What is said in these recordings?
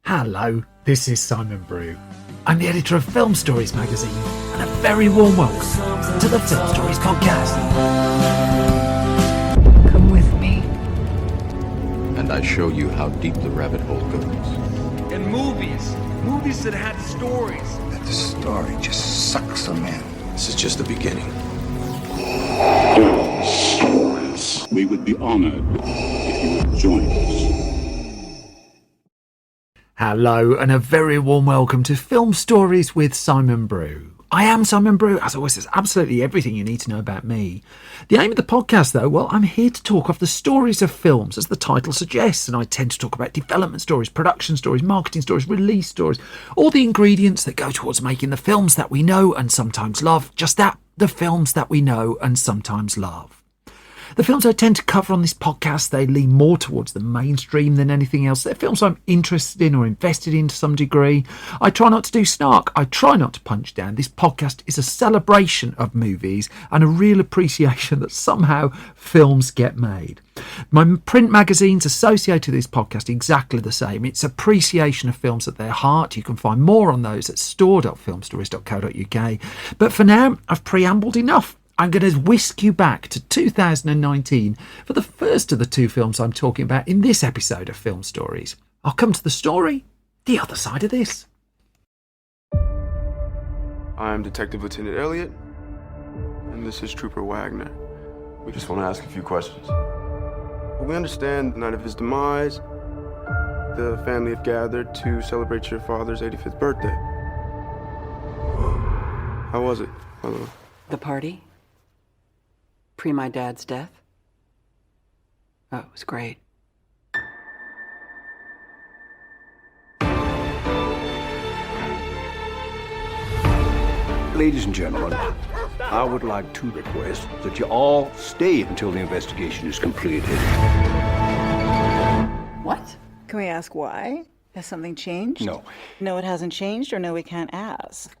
Hello, this is Simon Brew. I'm the editor of Film Stories magazine, and a very warm welcome to the Film Stories podcast. Come with me. And I show you how deep the rabbit hole goes. And movies that had stories. That the story just sucks them in. This is just the beginning. Stories. We would be honored if you would join us. Hello, and a very warm welcome to Film Stories with Simon Brew. I am Simon Brew. As always, there's absolutely everything you need to know about me. The aim of the podcast, though, well, I'm here to talk of the stories of films, as the title suggests, and I tend to talk about development stories, production stories, marketing stories, release stories, all the ingredients that go towards making the films that we know and sometimes love. Just that, the films that we know and sometimes love. The films I tend to cover on this podcast, they lean more towards the mainstream than anything else. They're films I'm interested in or invested in to some degree. I try not to do snark. I try not to punch down. This podcast is a celebration of movies and a real appreciation that somehow films get made. My print magazine's associated with this podcast exactly the same. It's appreciation of films at their heart. You can find more on those at store.filmstories.co.uk. But for now, I've preambled enough. I'm going to whisk you back to 2019 for the first of the two films I'm talking about in this episode of Film Stories. I'll come to the story the other side of this. I'm Detective Lieutenant Elliott, and this is Trooper Wagner. We just want to ask a few questions. We understand the night of his demise, the family have gathered to celebrate your father's 85th birthday. How was it, by the way? The party? Pre my dad's death? Oh, it was great. Ladies and gentlemen, I would like to request that you all stay until the investigation is completed. What? Can we ask why? Has something changed? No. No, it hasn't changed, or no, we can't ask?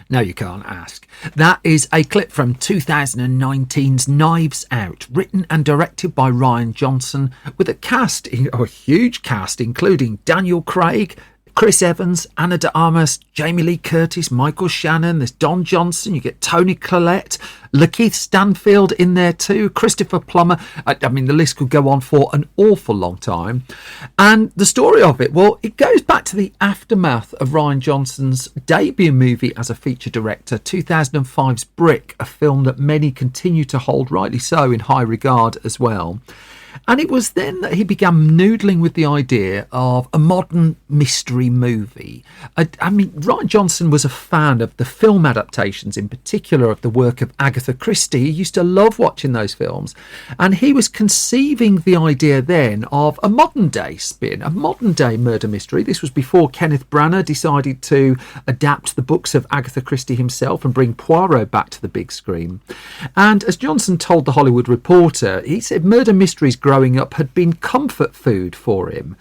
No, you can't ask. That is a clip from 2019's Knives Out, written and directed by Rian Johnson, with a huge cast, including Daniel Craig, Chris Evans, Ana de Armas, Jamie Lee Curtis, Michael Shannon, there's Don Johnson, you get Toni Collette, Lakeith Stanfield in there too, Christopher Plummer. I mean, the list could go on for an awful long time. And the story of it, well, it goes back to the aftermath of Rian Johnson's debut movie as a feature director, 2005's Brick, a film that many continue to hold, rightly so, in high regard as well. And it was then that he began noodling with the idea of a modern mystery movie. I mean, Rian Johnson was a fan of the film adaptations, in particular of the work of Agatha Christie. He used to love watching those films. And he was conceiving the idea then of a modern day spin, a modern day murder mystery. This was before Kenneth Branagh decided to adapt the books of Agatha Christie himself and bring Poirot back to the big screen. And as Johnson told The Hollywood Reporter, he said murder mysteries growing up had been comfort food for him.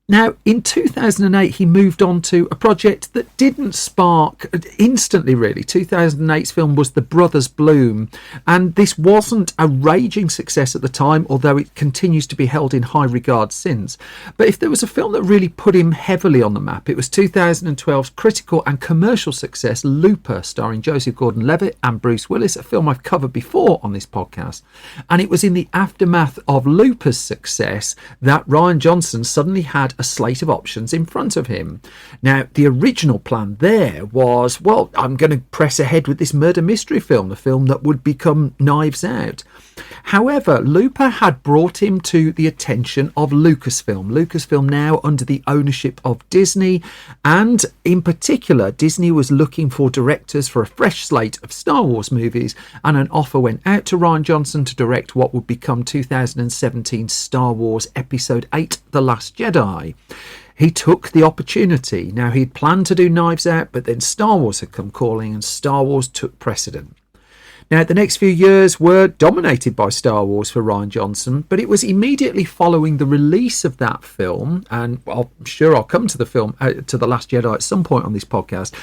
Now, in 2008, he moved on to a project that didn't spark instantly, really. 2008's film was The Brothers Bloom, and this wasn't a raging success at the time, although it continues to be held in high regard since. But if there was a film that really put him heavily on the map, it was 2012's critical and commercial success, Looper, starring Joseph Gordon-Levitt and Bruce Willis, a film I've covered before on this podcast. And it was in the aftermath of Looper's success that Rian Johnson suddenly had a slate of options in front of him. Now, the original plan there was, well, I'm going to press ahead with this murder mystery film, the film that would become Knives Out. However, Looper had brought him to the attention of Lucasfilm. Lucasfilm now under the ownership of Disney, and in particular, Disney was looking for directors for a fresh slate of Star Wars movies, and an offer went out to Rian Johnson to direct what would become 2017's Star Wars Episode 8, The Last Jedi. He took the opportunity. Now, he'd planned to do Knives Out, but then Star Wars had come calling and Star Wars took precedent. Now, the next few years were dominated by Star Wars for Rian Johnson, but it was immediately following the release of that film, and I'm sure I'll come to the film, to The Last Jedi at some point on this podcast.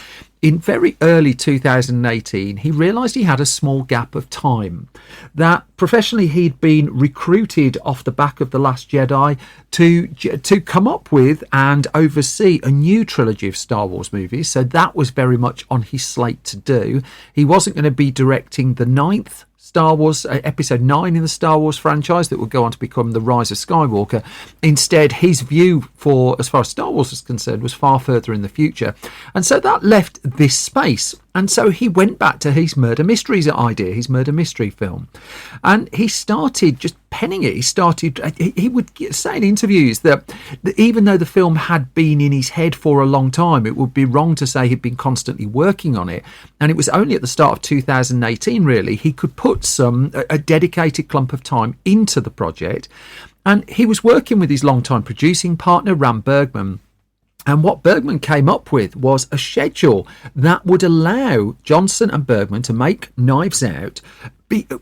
in very early 2018, he realised he had a small gap of time. That professionally he'd been recruited off the back of The Last Jedi to come up with and oversee a new trilogy of Star Wars movies. So that was very much on his slate to do. He wasn't going to be directing the 9th Star Wars, episode 9 in the Star Wars franchise that would go on to become The Rise of Skywalker. Instead, his view for, as far as Star Wars was concerned, was far further in the future. And so that left this space. And so he went back to his murder mysteries idea, his murder mystery film. And he started just penning it. He would say in interviews that even though the film had been in his head for a long time, it would be wrong to say he'd been constantly working on it. And it was only at the start of 2018, really, he could put a dedicated clump of time into the project. And he was working with his longtime producing partner, Ram Bergman. And what Bergman came up with was a schedule that would allow Johnson and Bergman to make Knives Out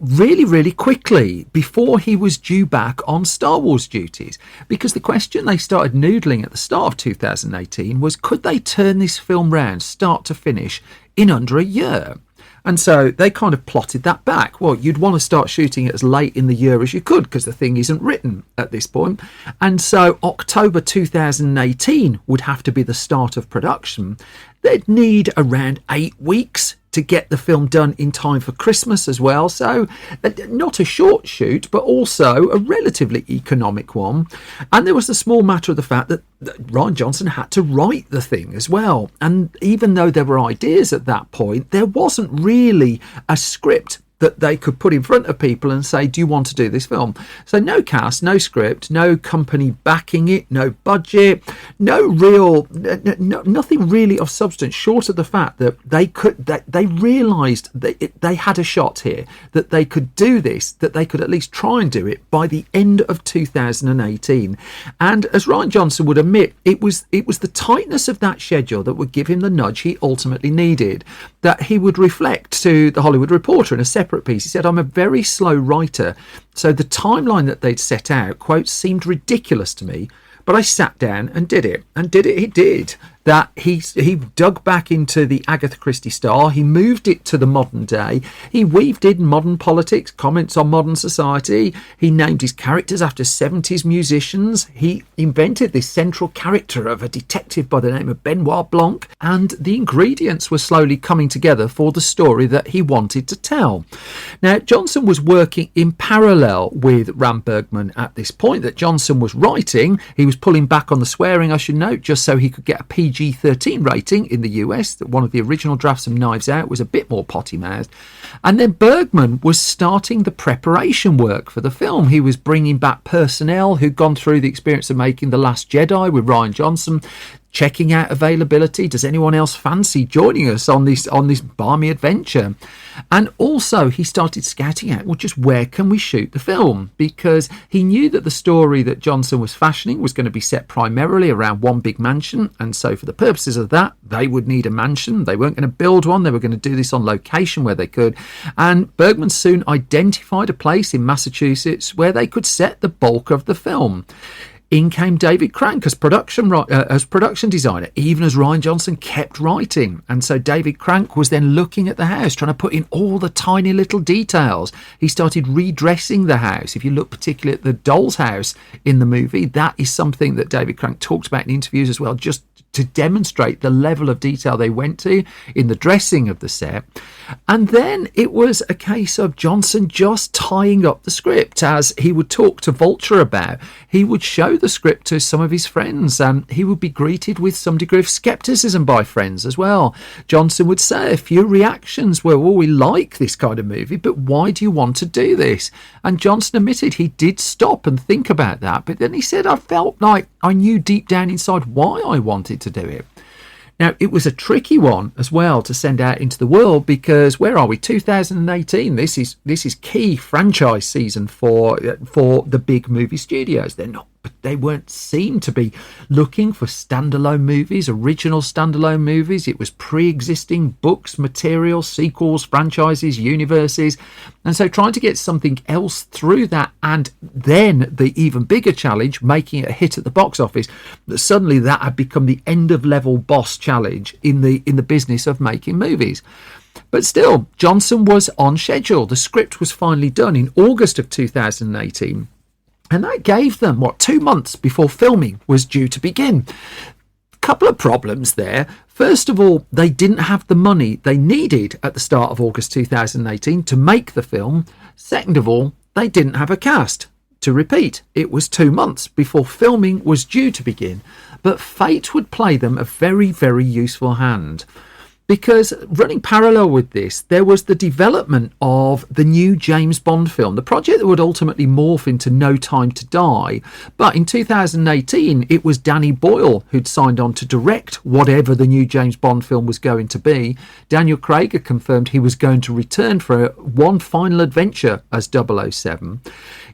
really, really quickly before he was due back on Star Wars duties. Because the question they started noodling at the start of 2018 was, could they turn this film round, start to finish, in under a year? And so they kind of plotted that back. Well, you'd want to start shooting it as late in the year as you could because the thing isn't written at this point. And so October 2018 would have to be the start of production. They'd need around 8 weeks to get the film done in time for Christmas as well. So not a short shoot, but also a relatively economic one. And there was the small matter of the fact that Rian Johnson had to write the thing as well. And even though there were ideas at that point, there wasn't really a script that they could put in front of people and say, do you want to do this film? So no cast, no script, no company backing it, no budget, nothing really of substance, short of the fact that they realised that they had a shot here, that they could do this, that they could at least try and do it by the end of 2018. And as Rian Johnson would admit, it was the tightness of that schedule that would give him the nudge he ultimately needed, that he would reflect to The Hollywood Reporter in a separate piece. He said, I'm a very slow writer, so the timeline that they'd set out, quote, seemed ridiculous to me, but I sat down and did it. And did it, he did. That he dug back into the Agatha Christie style. He moved it to the modern day. He weaved in modern politics, comments on modern society. He named his characters after 70s musicians. He invented this central character of a detective by the name of Benoit Blanc. And the ingredients were slowly coming together for the story that he wanted to tell. Now, Johnson was working in parallel with Ram Bergman at this point. That Johnson was writing. He was pulling back on the swearing, I should note, just so he could get a PG-13 rating in the US. That one of the original drafts of Knives Out was a bit more potty-mouthed. And then Bergman was starting the preparation work for the film. He was bringing back personnel who'd gone through the experience of making The Last Jedi with Rian Johnson, checking out availability. Does anyone else fancy joining us on this balmy adventure? And also he started scouting out, well, just where can we shoot the film? Because he knew that the story that Johnson was fashioning was going to be set primarily around one big mansion. And so for the purposes of that, they would need a mansion. They weren't going to build one. They were going to do this on location where they could. And Bergman soon identified a place in Massachusetts where they could set the bulk of the film. In came David Crank as production designer, even as Rian Johnson kept writing. And so David Crank was then looking at the house, trying to put in all the tiny little details. He started redressing the house. If you look particularly at the doll's house in the movie, that is something that David Crank talked about in interviews as well, just to demonstrate the level of detail they went to in the dressing of the set. And then it was a case of Johnson just tying up the script. As he would talk to Vulture about, he would show the script to some of his friends, and he would be greeted with some degree of skepticism by friends as well. Johnson would say a few reactions were, well, we like this kind of movie, but why do you want to do this? And Johnson admitted he did stop and think about that, but then he said, I felt like I knew deep down inside why I wanted to do it. Now, it was a tricky one as well to send out into the world, because where are we? 2018. This is key franchise season for the big movie studios. They're not but they weren't seen to be looking for standalone movies, original standalone movies. It was pre-existing books, material, sequels, franchises, universes. And so trying to get something else through that, and then the even bigger challenge, making it a hit at the box office, that suddenly that had become the end of level boss challenge in the business of making movies. But still, Johnson was on schedule. The script was finally done in August of 2018. And that gave them, 2 months before filming was due to begin. Couple of problems there. First of all, they didn't have the money they needed at the start of August 2018 to make the film. Second of all, they didn't have a cast. To repeat, it was 2 months before filming was due to begin. But fate would play them a very, very useful hand. Because running parallel with this, there was the development of the new James Bond film, the project that would ultimately morph into No Time to Die. But in 2018, it was Danny Boyle who'd signed on to direct whatever the new James Bond film was going to be. Daniel Craig had confirmed he was going to return for one final adventure as 007.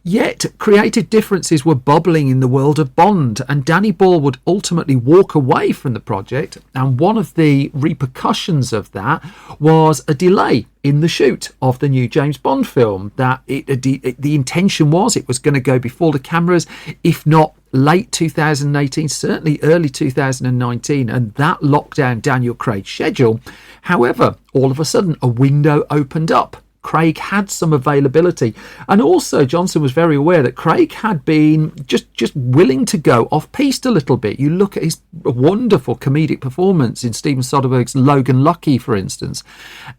Yet, creative differences were bubbling in the world of Bond, and Danny Boyle would ultimately walk away from the project, and one of the repercussions of that was a delay in the shoot of the new James Bond film. That the intention was it was going to go before the cameras, if not late 2018, certainly early 2019, and that locked down Daniel Craig's schedule. However, all of a sudden, a window opened up. Craig had some availability, and also Johnson was very aware that Craig had been just willing to go off-piste a little bit. You look at his wonderful comedic performance in Steven Soderbergh's Logan Lucky, for instance.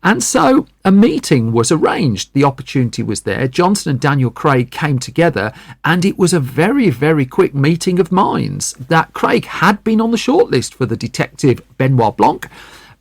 And so a meeting was arranged. The opportunity was there. Johnson and Daniel Craig came together, and it was a very, very quick meeting of minds. That Craig had been on the shortlist for the detective Benoit Blanc,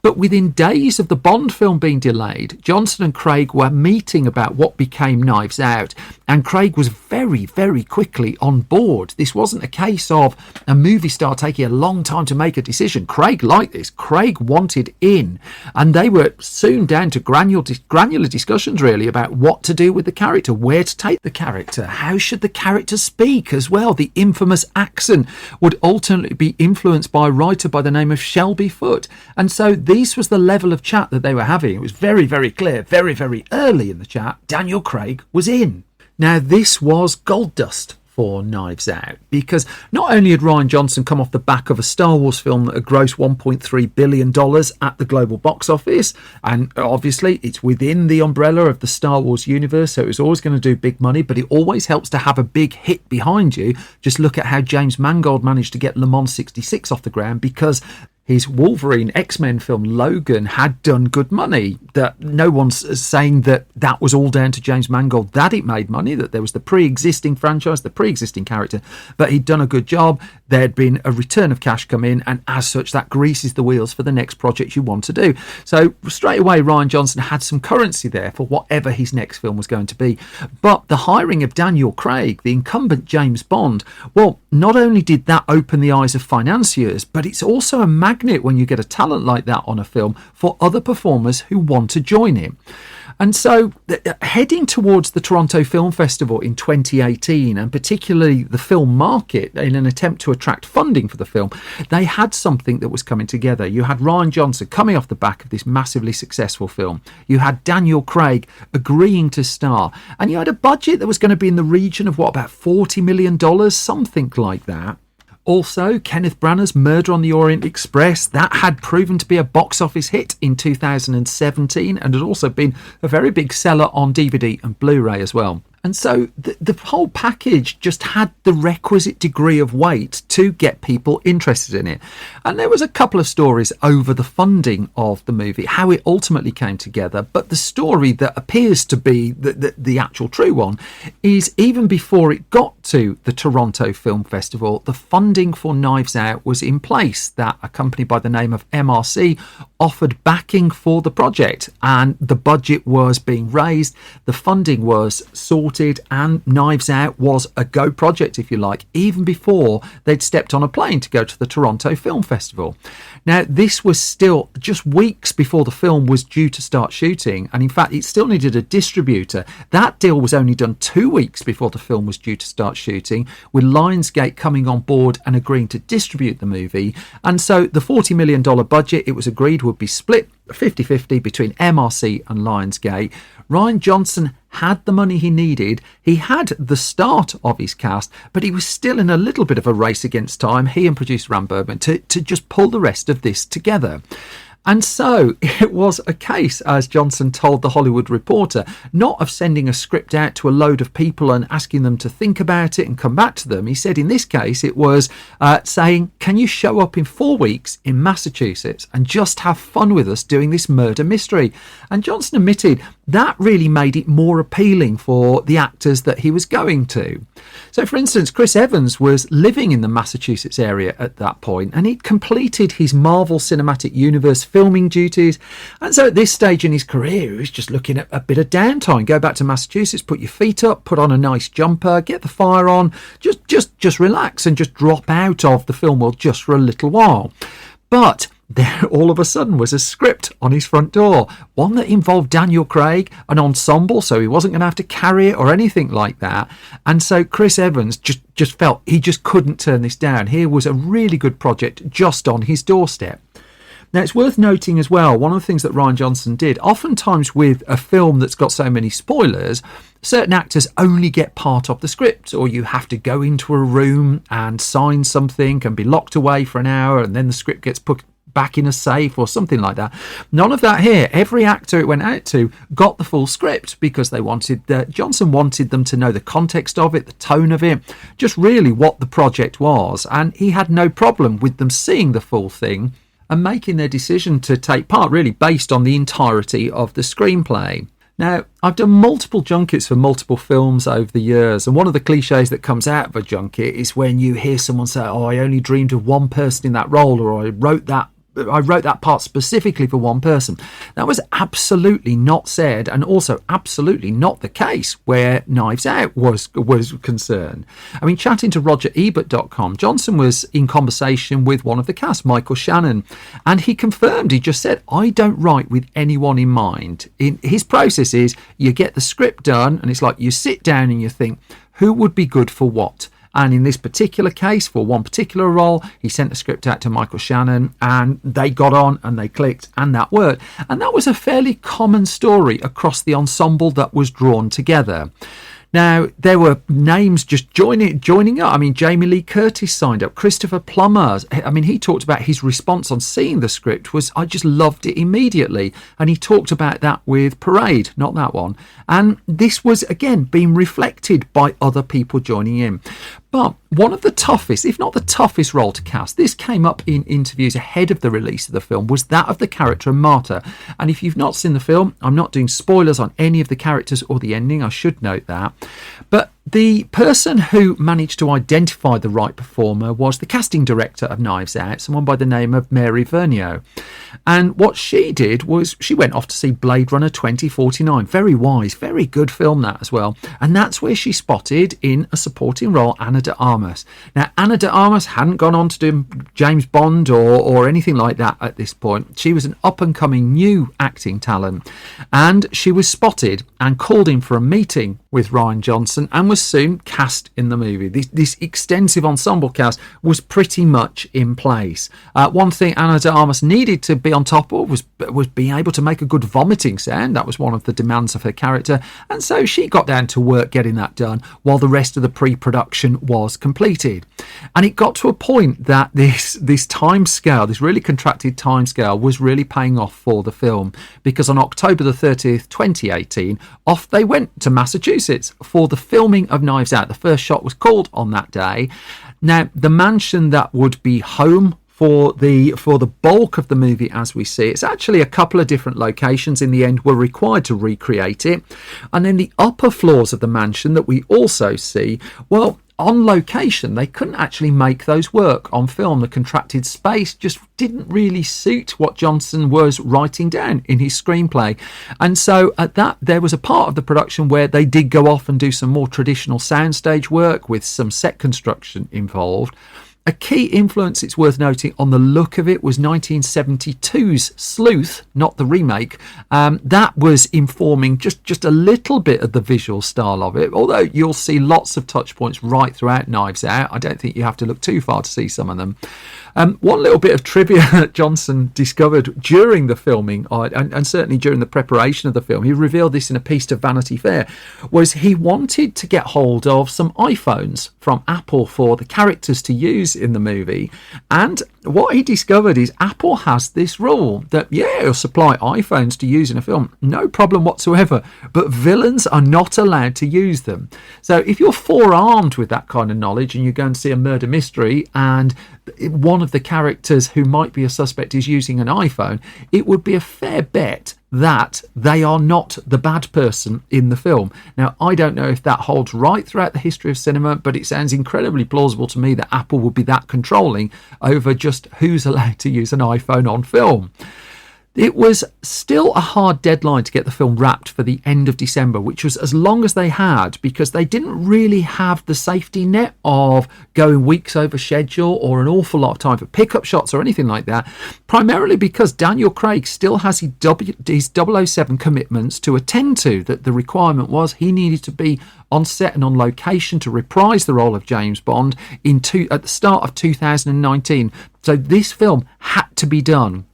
but within days of the Bond film being delayed, Johnson and Craig were meeting about what became Knives Out, and Craig was very, very quickly on board. This wasn't a case of a movie star taking a long time to make a decision. Craig liked this. Craig wanted in, and they were soon down to granular discussions really about what to do with the character, where to take the character, how should the character speak as well. The infamous accent would ultimately be influenced by a writer by the name of Shelby Foote, and so this was the level of chat that they were having. It was very, very clear, very, very early in the chat, Daniel Craig was in. Now, this was gold dust for Knives Out, because not only had Rian Johnson come off the back of a Star Wars film that had grossed $1.3 billion at the global box office, and obviously it's within the umbrella of the Star Wars universe, so it was always going to do big money, but it always helps to have a big hit behind you. Just look at how James Mangold managed to get Le Mans 66 off the ground, because his Wolverine X-Men film Logan had done good money. That no one's saying that was all down to James Mangold, that it made money, that there was the pre-existing franchise, the pre-existing character, but he'd done a good job. There'd been a return of cash come in, and as such, that greases the wheels for the next project you want to do. So straight away, Rian Johnson had some currency there for whatever his next film was going to be. But the hiring of Daniel Craig, the incumbent James Bond, well, not only did that open the eyes of financiers, but it's also a magnet when you get a talent like that on a film for other performers who want to join him. And so heading towards the Toronto Film Festival in 2018, and particularly the film market, in an attempt to attract funding for the film, they had something that was coming together. You had Rian Johnson coming off the back of this massively successful film. You had Daniel Craig agreeing to star. And you had a budget that was going to be in the region of, about $40 million, something like that. Also, Kenneth Branagh's Murder on the Orient Express, that had proven to be a box office hit in 2017 and had also been a very big seller on DVD and Blu-ray as well. And so the whole package just had the requisite degree of weight to get people interested in it. And there was a couple of stories over the funding of the movie, how it ultimately came together. But the story that appears to be the actual true one is, even before it got to the Toronto Film Festival, the funding for Knives Out was in place. That a company by the name of MRC offered backing for the project, and the budget was being raised, the funding was sorted, scripted, and Knives Out was a go project, if you like, even before they'd stepped on a plane to go to the Toronto Film Festival. Now, this was still just weeks before the film was due to start shooting, and in fact, it still needed a distributor. That deal was only done 2 weeks before the film was due to start shooting, with Lionsgate coming on board and agreeing to distribute the movie. And so the $40 million budget, it was agreed, would be split 50-50 between MRC and Lionsgate. Rian Johnson had the money he needed. He had the start of his cast, but he was still in a little bit of a race against time, he and producer Ram Bergman, to just pull the rest of this together. And so it was a case, as Johnson told The Hollywood Reporter, not of sending a script out to a load of people and asking them to think about it and come back to them. He said in this case it was saying, can you show up in 4 weeks in Massachusetts and just have fun with us doing this murder mystery? And Johnson admitted that really made it more appealing for the actors that he was going to. So, for instance, Chris Evans was living in the Massachusetts area at that point, and he'd completed his Marvel Cinematic Universe filming duties. And so at this stage in his career, he was just looking at a bit of downtime. Go back to Massachusetts, put your feet up, put on a nice jumper, get the fire on, just relax and just drop out of the film world just for a little while. But there all of a sudden was a script on his front door, one that involved Daniel Craig, an ensemble, so he wasn't going to have to carry it or anything like that. And so Chris Evans just felt he just couldn't turn this down. Here was a really good project just on his doorstep. Now, it's worth noting as well, one of the things that Rian Johnson did, oftentimes with a film that's got so many spoilers, certain actors only get part of the script, or you have to go into a room and sign something and be locked away for an hour, and then the script gets put back in a safe or something like that. None of that here. Every actor it went out to got the full script because they wanted Johnson wanted them to know the context of it, the tone of it, just really what the project was, and he had no problem with them seeing the full thing and making their decision to take part really based on the entirety of the screenplay. Now, I've done multiple junkets for multiple films over the years, and one of the cliches that comes out of a junket is when you hear someone say, oh, I only dreamed of one person in that role, or I wrote that part specifically for one person. That was absolutely not said, and also absolutely not the case where Knives Out was concerned. I mean, chatting to RogerEbert.com, Johnson was in conversation with one of the cast, Michael Shannon, and he confirmed, he just said, I don't write with anyone in mind. In his process is, you get the script done, and it's like you sit down and you think, who would be good for what? And in this particular case, for one particular role, he sent the script out to Michael Shannon, and they got on and they clicked, and that worked. And that was a fairly common story across the ensemble that was drawn together. Now, there were names just joining up. I mean, Jamie Lee Curtis signed up, Christopher Plummer. I mean, he talked about his response on seeing the script was, I just loved it immediately. And he talked about that with Parade, not that one. And this was, again, being reflected by other people joining in. But one of the toughest, if not the toughest role to cast, this came up in interviews ahead of the release of the film, was that of the character of Marta. And if you've not seen the film, I'm not doing spoilers on any of the characters or the ending, I should note that. But the person who managed to identify the right performer was the casting director of Knives Out, someone by the name of Mary Vernio. And what she did was she went off to see Blade Runner 2049. Very wise, very good film that as well. And that's where she spotted in a supporting role Ana de Armas. Now, Ana de Armas hadn't gone on to do James Bond or anything like that at this point. She was an up-and-coming new acting talent. And she was spotted and called in for a meeting with Rian Johnson and was soon cast in the movie. This extensive ensemble cast was pretty much in place. One thing Ana de Armas needed to be on top of was being able to make a good vomiting sound. That was one of the demands of her character, and so she got down to work getting that done while the rest of the pre-production was completed. And it got to a point that this time scale, this really contracted time scale, was really paying off for the film, because on October the 30th 2018, off they went to Massachusetts for the filming of Knives Out. The first shot was called on that day. Now, the mansion that would be home for the bulk of the movie as we see, it's actually a couple of different locations in the end were required to recreate it. And then the upper floors of the mansion that we also see, well, on location, they couldn't actually make those work on film. The contracted space just didn't really suit what Johnson was writing down in his screenplay. And so at that, there was a part of the production where they did go off and do some more traditional soundstage work with some set construction involved. A key influence, it's worth noting, on the look of it was 1972's Sleuth, not the remake. That was informing just a little bit of the visual style of it, although you'll see lots of touch points right throughout Knives Out. I don't think you have to look too far to see some of them. One little bit of trivia that Johnson discovered during the filming, and certainly during the preparation of the film, he revealed this in a piece to Vanity Fair, was he wanted to get hold of some iPhones from Apple for the characters to use in the movie. And what he discovered is Apple has this rule that, yeah, it'll supply iPhones to use in a film, no problem whatsoever, but villains are not allowed to use them. So if you're forearmed with that kind of knowledge and you go and see a murder mystery and one of the characters who might be a suspect is using an iPhone, it would be a fair bet that they are not the bad person in the film. Now, I don't know if that holds right throughout the history of cinema, but it sounds incredibly plausible to me that Apple would be that controlling over just who's allowed to use an iPhone on film. It was still a hard deadline to get the film wrapped for the end of December, which was as long as they had, because they didn't really have the safety net of going weeks over schedule or an awful lot of time for pickup shots or anything like that, primarily because Daniel Craig still has his 007 commitments to attend to. That the requirement was he needed to be on set and on location to reprise the role of James Bond at the start of 2019. So this film had to be done.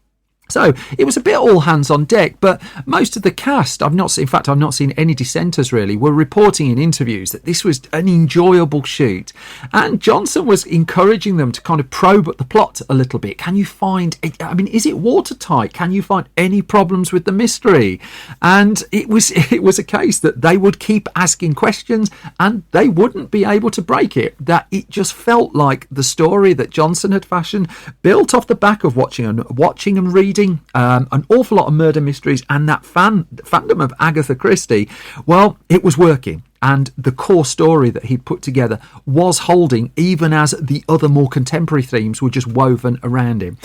So it was a bit all hands on deck, but most of the cast, I've not seen any dissenters really, were reporting in interviews that this was an enjoyable shoot. And Johnson was encouraging them to kind of probe at the plot a little bit. Can you find, is it watertight? Can you find any problems with the mystery? And it was a case that they would keep asking questions and they wouldn't be able to break it. That it just felt like the story that Johnson had fashioned, built off the back of watching and reading an awful lot of murder mysteries and that fandom of Agatha Christie. Well, it was working, and the core story that he put together was holding, even as the other more contemporary themes were just woven around him.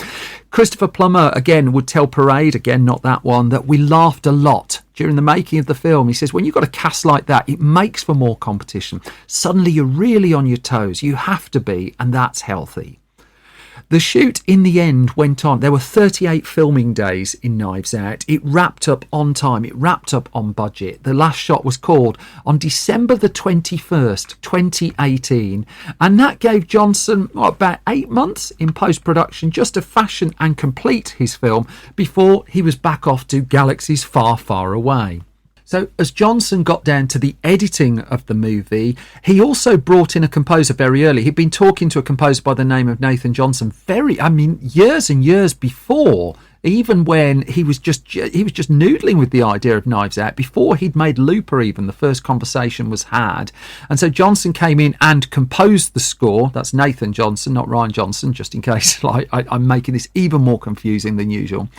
Christopher Plummer, again, would tell Parade, again, not that one, that we laughed a lot during the making of the film. He says, when you've got a cast like that, it makes for more competition. Suddenly you're really on your toes. You have to be, and that's healthy. The shoot in the end went on. There were 38 filming days in Knives Out. It wrapped up on time. It wrapped up on budget. The last shot was called on December the 21st, 2018. And that gave Johnson about 8 months in post-production just to fashion and complete his film before he was back off to galaxies far, far away. So as Johnson got down to the editing of the movie, he also brought in a composer very early. He'd been talking to a composer by the name of Nathan Johnson years and years before, even when he was just noodling with the idea of Knives Out, before he'd made Looper even, the first conversation was had. And so Johnson came in and composed the score. That's Nathan Johnson, not Rian Johnson, just in case I'm making this even more confusing than usual.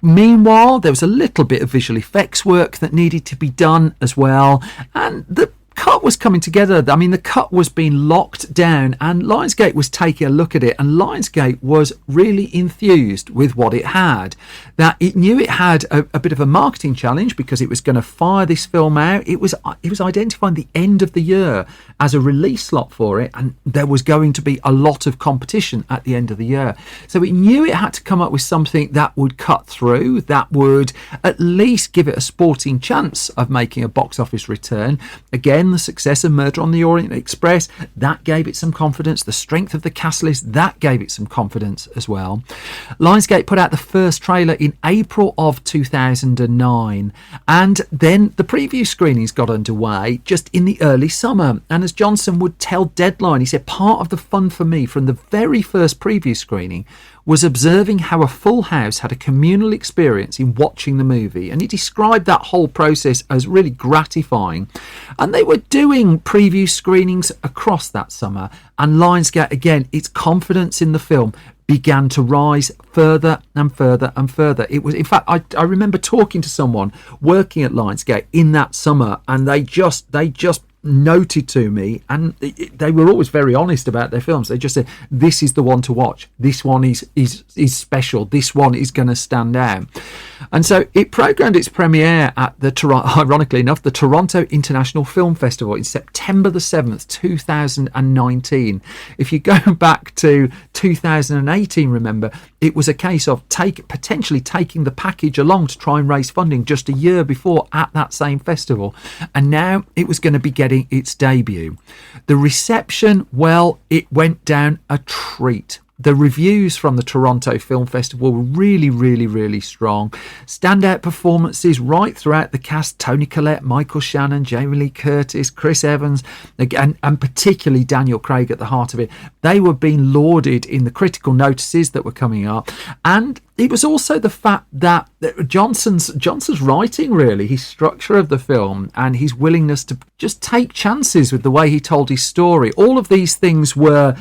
Meanwhile, there was a little bit of visual effects work that needed to be done as well. And the cut was coming together. I mean, the cut was being locked down and Lionsgate was taking a look at it, and Lionsgate was really enthused with what it had. That it knew it had a bit of a marketing challenge because it was going to fire this film out. It was identifying the end of the year as a release slot for it, and there was going to be a lot of competition at the end of the year. So it knew it had to come up with something that would cut through, that would at least give it a sporting chance of making a box office return. Again, the success of Murder on the Orient Express, that gave it some confidence. The strength of the cast list, that gave it some confidence as well. Lionsgate put out the first trailer in April of 2009, and then the preview screenings got underway just in the early summer. And as Johnson would tell Deadline, he said, part of the fun for me from the very first preview screening was observing how a full house had a communal experience in watching the movie, and he described that whole process as really gratifying. And they were doing preview screenings across that summer, and Lionsgate, again, its confidence in the film began to rise further and further and further. It was, in fact, I remember talking to someone working at Lionsgate in that summer, and they just noted to me, and they were always very honest about their films. They just said, this is the one to watch. This one is special. This one is going to stand out. And so it programmed its premiere at ironically enough, the Toronto International Film Festival in September the 7th, 2019. If you go back to 2018, remember, it was a case of potentially taking the package along to try and raise funding just a year before at that same festival. And now it was going to be getting its debut. The reception, well, it went down a treat. The reviews from the Toronto Film Festival were really, really, really strong. Standout performances right throughout the cast: Toni Collette, Michael Shannon, Jamie Lee Curtis, Chris Evans, and particularly Daniel Craig at the heart of it. They were being lauded in the critical notices that were coming up. And it was also the fact that Johnson's writing, really, his structure of the film and his willingness to just take chances with the way he told his story. All of these things were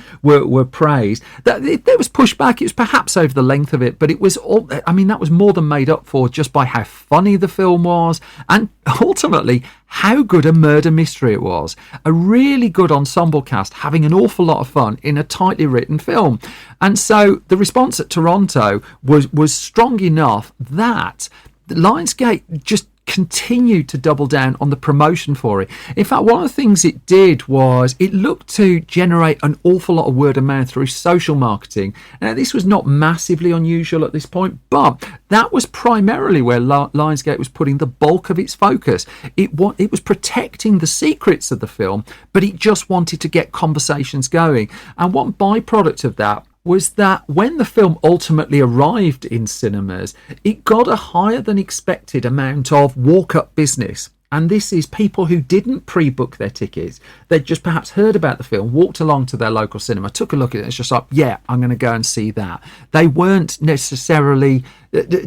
praised. There was pushback. It was perhaps over the length of it, but it was all, I mean, that was more than made up for just by how funny the film was and ultimately how good a murder mystery it was. A really good ensemble cast having an awful lot of fun in a tightly written film. And so the response at Toronto was strong enough that Lionsgate just continued to double down on the promotion for it. In fact, one of the things it did was it looked to generate an awful lot of word of mouth through social marketing. Now, this was not massively unusual at this point, but that was primarily where Lionsgate was putting the bulk of its focus. It was protecting the secrets of the film, but it just wanted to get conversations going. And one byproduct of that was that when the film ultimately arrived in cinemas, it got a higher than expected amount of walk-up business. And this is people who didn't pre-book their tickets. They'd just perhaps heard about the film, walked along to their local cinema, took a look at it, and it's just like, yeah, I'm going to go and see that. They weren't necessarily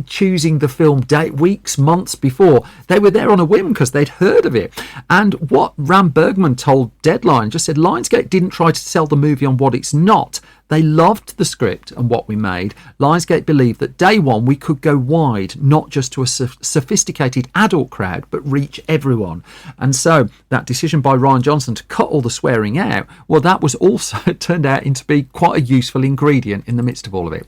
choosing the film weeks, months before. They were there on a whim because they'd heard of it. And what Ram Bergman told Deadline just said, Lionsgate didn't try to sell the movie on what it's not. They loved the script and what we made. Lionsgate believed that day one we could go wide, not just to a sophisticated adult crowd, but reach everyone. And so that decision by Rian Johnson to cut all the swearing out, well, that was also turned out to be quite a useful ingredient in the midst of all of it.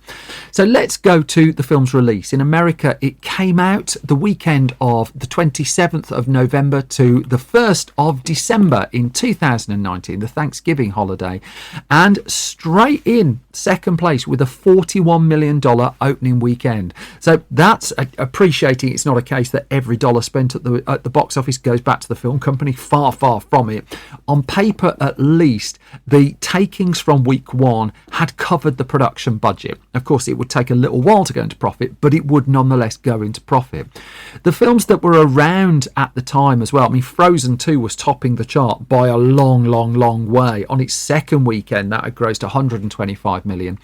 So let's go to the film's release. In America, it came out the weekend of the 27th of November to the 1st of December in 2019, the Thanksgiving holiday, and straight in second place with a $41 million opening weekend. So that's appreciating it's not a case that every dollar spent at the box office goes back to the film company. Far, far from it. On paper, at least, the takings from week one had covered the production budget. Of course, it would take a little while to go into profit, but it would nonetheless go into profit. The films that were around at the time as well, I mean, Frozen 2 was topping the chart by a long, long, long way. On its second weekend, that had grossed 125 million.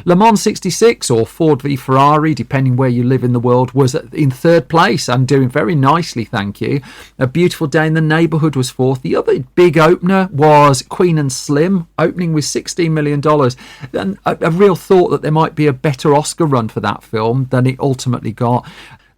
Le Mans 66, or Ford v Ferrari, depending where you live in the world, was in third place and doing very nicely, thank you. A Beautiful Day in the Neighborhood was fourth. The other big opener was Queen and Slim, opening with $16 million. And a real thought that there might be a better Oscar run for that film than it ultimately got.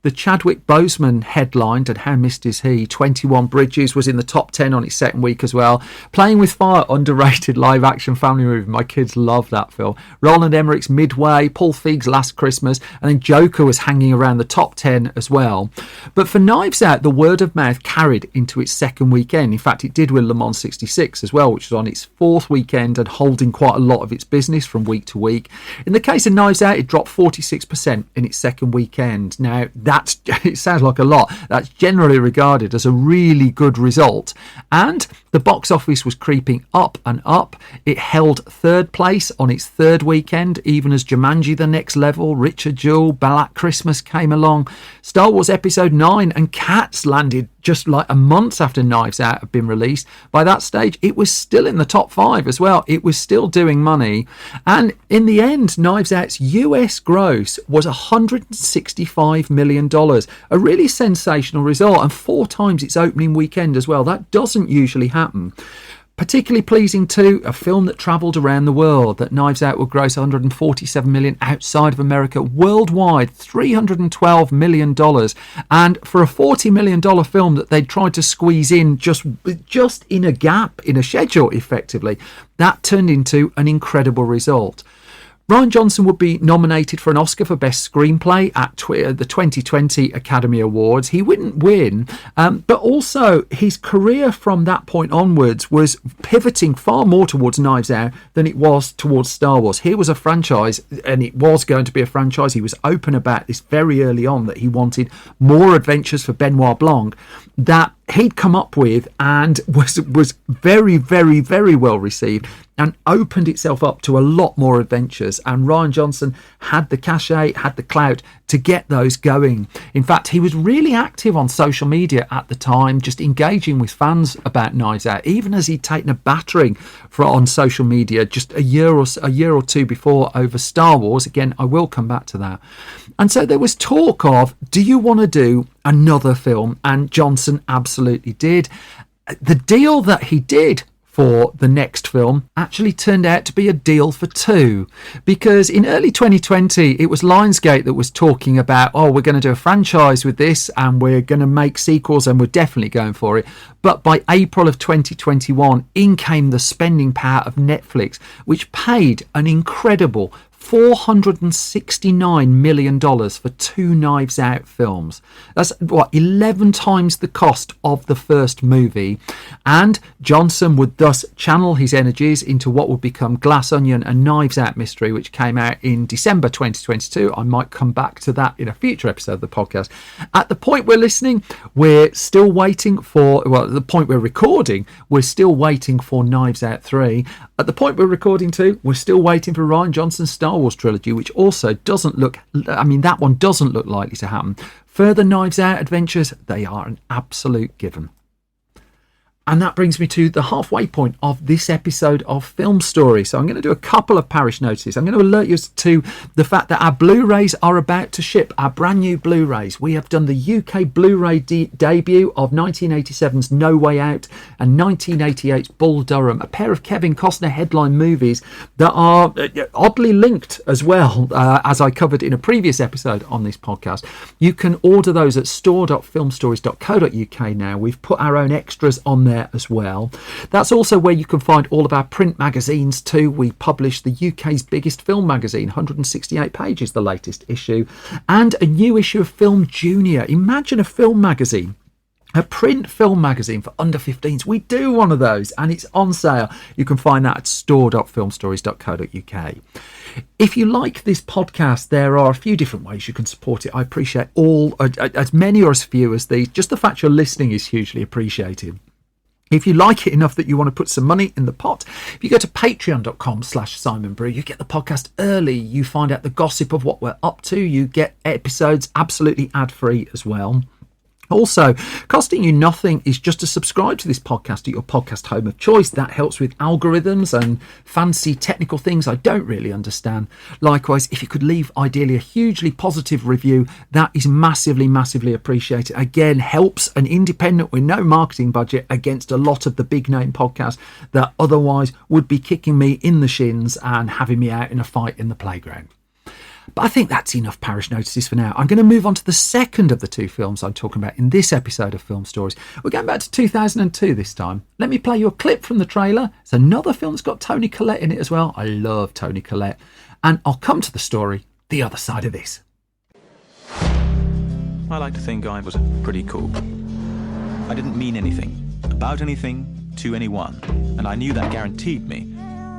The Chadwick Boseman headlined, and how missed is he? 21 Bridges was in the top 10 on its second week as well. Playing with Fire, underrated live-action family movie. My kids love that film. Roland Emmerich's Midway, Paul Feig's Last Christmas, and then Joker was hanging around the top 10 as well. But for Knives Out, the word of mouth carried into its second weekend. In fact, it did with Le Mans 66 as well, which was on its fourth weekend and holding quite a lot of its business from week to week. In the case of Knives Out, it dropped 46% in its second weekend. Now, it sounds like a lot. That's generally regarded as a really good result. And the box office was creeping up and up. It held third place on its third weekend, even as Jumanji: The Next Level, Richard Jewell, Black Christmas came along. Star Wars Episode 9 and Cats landed just like a month after Knives Out had been released. By that stage, it was still in the top 5 as well. It was still doing money. And in the end, Knives Out's US gross was $165 million. A really sensational result, and 4 times its opening weekend as well. That doesn't usually happen. Particularly pleasing too, a film that travelled around the world, that Knives Out will gross $147 million outside of America, worldwide $312 million. And for a $40 million film that they'd tried to squeeze in just in a gap, in a schedule effectively, that turned into an incredible result. Rian Johnson would be nominated for an Oscar for Best Screenplay at the 2020 Academy Awards. He wouldn't win, but also his career from that point onwards was pivoting far more towards Knives Out than it was towards Star Wars. Here was a franchise, and it was going to be a franchise. He was open about this very early on, that he wanted more adventures for Benoit Blanc that he'd come up with, and was very, very, very well received, and opened itself up to a lot more adventures. And Rian Johnson had the cachet, had the clout to get those going. In fact, he was really active on social media at the time, just engaging with fans about Knives Out, even as he'd taken a battering on social media just a year or two before over Star Wars. Again, I will come back to that. And so there was talk of, do you want to do another film? And Johnson absolutely did. The deal that he did for the next film actually turned out to be a deal for two, because in early 2020 it was Lionsgate that was talking about, oh, we're going to do a franchise with this and we're going to make sequels and we're definitely going for it. But by April of 2021, in came the spending power of Netflix, which paid an incredible $469 million for two Knives Out films. That's 11 times the cost of the first movie. And Johnson would thus channel his energies into what would become Glass Onion and Knives Out Mystery, which came out in December 2022. I might come back to that in a future episode of the podcast. At the point we're listening, we're still waiting for, at the point we're recording, we're still waiting for Knives Out 3. At the point we're recording to, we're still waiting for Rian Johnson's Star Wars trilogy, which also doesn't look, that one doesn't look likely to happen. Further Knives Out adventures, they are an absolute given. And that brings me to the halfway point of this episode of Film Story. So I'm going to do a couple of parish notices. I'm going to alert you to the fact that our Blu-rays are about to ship, our brand new Blu-rays. We have done the UK Blu-ray debut of 1987's No Way Out and 1988's Bull Durham, a pair of Kevin Costner headline movies that are oddly linked as well, as I covered in a previous episode on this podcast. You can order those at store.filmstories.co.uk now. We've put our own extras on there as well. That's also where you can find all of our print magazines too. We publish the UK's biggest film magazine, 168 pages, the latest issue, and a new issue of Film Junior. Imagine a film magazine, a print film magazine for under 15s. We do one of those and it's on sale. You can find that at store.filmstories.co.uk. If you like this podcast, there are a few different ways you can support it. I appreciate all, as many or as few as these. Just the fact you're listening is hugely appreciated. If you like it enough that you want to put some money in the pot, if you go to patreon.com/SimonBrew, you get the podcast early. You find out the gossip of what we're up to. You get episodes absolutely ad-free as well. Also, costing you nothing is just to subscribe to this podcast at your podcast home of choice. That helps with algorithms and fancy technical things I don't really understand. Likewise, if you could leave ideally a hugely positive review, that is massively, massively appreciated. Again, helps an independent with no marketing budget against a lot of the big name podcasts that otherwise would be kicking me in the shins and having me out in a fight in the playground. But I think that's enough parish notices for now. I'm going to move on to the second of the two films I'm talking about in this episode of Film Stories. We're going back to 2002 this time. Let me play you a clip from the trailer. It's another film that's got Toni Collette in it as well. I love Toni Collette. And I'll come to the story the other side of this. I like to think I was pretty cool. I didn't mean anything, about anything, to anyone. And I knew that guaranteed me